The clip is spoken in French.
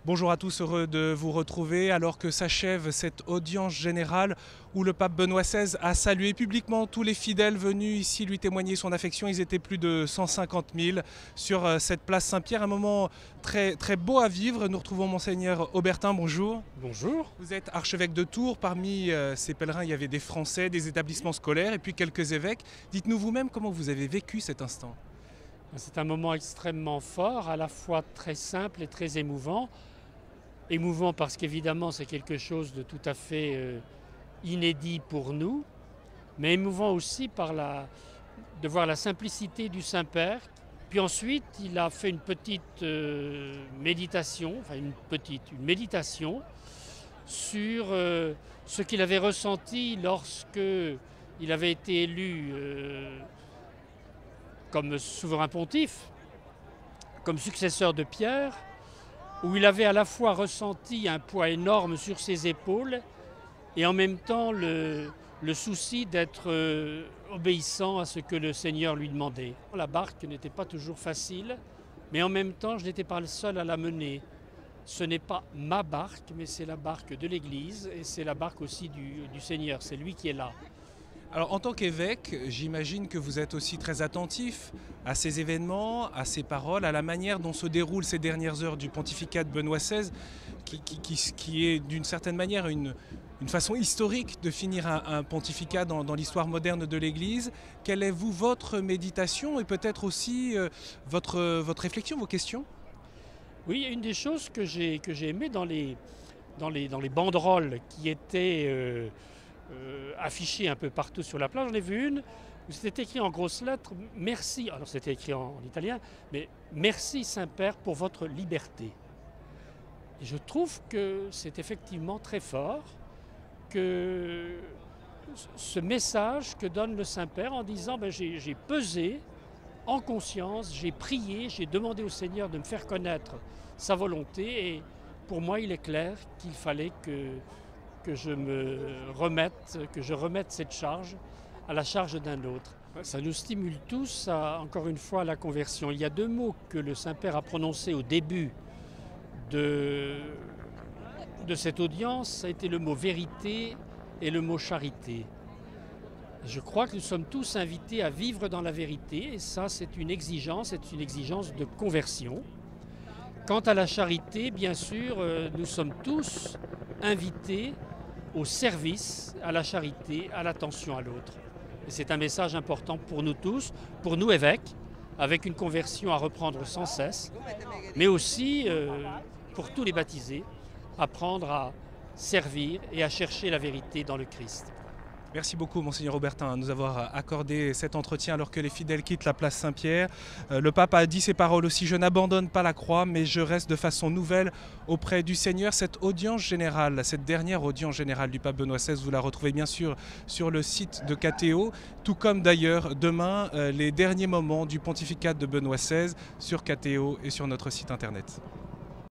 Bonjour à tous, heureux de vous retrouver alors que s'achève cette audience générale où le pape Benoît XVI a salué publiquement tous les fidèles venus ici lui témoigner son affection. Ils étaient plus de 150 000 sur cette place Saint-Pierre, un moment très, très beau à vivre. Nous retrouvons Monseigneur Aubertin, bonjour. Bonjour. Vous êtes archevêque de Tours, parmi ces pèlerins il y avait des Français, des établissements scolaires et puis quelques évêques. Dites-nous vous-même comment vous avez vécu cet instant. C'est un moment extrêmement fort, à la fois très simple et très émouvant. Émouvant parce qu'évidemment c'est quelque chose de tout à fait inédit pour nous, mais émouvant aussi de voir la simplicité du Saint-Père. Puis ensuite il a fait une petite méditation, enfin une méditation sur ce qu'il avait ressenti lorsque il avait été élu comme souverain pontife, comme successeur de Pierre, où il avait à la fois ressenti un poids énorme sur ses épaules et en même temps le souci d'être obéissant à ce que le Seigneur lui demandait. La barque n'était pas toujours facile, mais en même temps je n'étais pas le seul à la mener. Ce n'est pas ma barque, mais c'est la barque de l'Église et c'est la barque aussi du Seigneur, c'est lui qui est là. Alors en tant qu'évêque, j'imagine que vous êtes aussi très attentif à ces événements, à ces paroles, à la manière dont se déroulent ces dernières heures du pontificat de Benoît XVI, qui est d'une certaine manière une façon historique de finir un pontificat dans l'histoire moderne de l'Église. Quelle est votre méditation et peut-être aussi votre réflexion, vos questions? Oui, une des choses que j'ai aimé dans les banderoles qui étaient affichées un peu partout sur la plage, j'en ai vu une où c'était écrit en grosses lettres « Merci », alors c'était écrit en italien, mais « Merci Saint-Père pour votre liberté ». Et je trouve que c'est effectivement très fort que ce message que donne le Saint-Père en disant j'ai pesé en conscience, j'ai prié, j'ai demandé au Seigneur de me faire connaître sa volonté et pour moi il est clair qu'il fallait que je remette cette charge à la charge d'un autre. Ça nous stimule tous encore une fois à la conversion. Il y a deux mots que le Saint-Père a prononcés au début de cette audience, ça a été le mot vérité et le mot charité. Je crois que nous sommes tous invités à vivre dans la vérité et ça c'est une exigence de conversion. Quant à la charité, bien sûr, nous sommes tous invités au service, à la charité, à l'attention à l'autre. Et c'est un message important pour nous tous, pour nous évêques, avec une conversion à reprendre sans cesse, mais aussi pour tous les baptisés, apprendre à servir et à chercher la vérité dans le Christ. Merci beaucoup, Monseigneur Aubertin, de nous avoir accordé cet entretien alors que les fidèles quittent la place Saint-Pierre. Le pape a dit ces paroles aussi: je n'abandonne pas la croix, mais je reste de façon nouvelle auprès du Seigneur. Cette audience générale, cette dernière audience générale du pape Benoît XVI, vous la retrouvez bien sûr sur le site de KTO, tout comme d'ailleurs demain les derniers moments du pontificat de Benoît XVI sur KTO et sur notre site internet.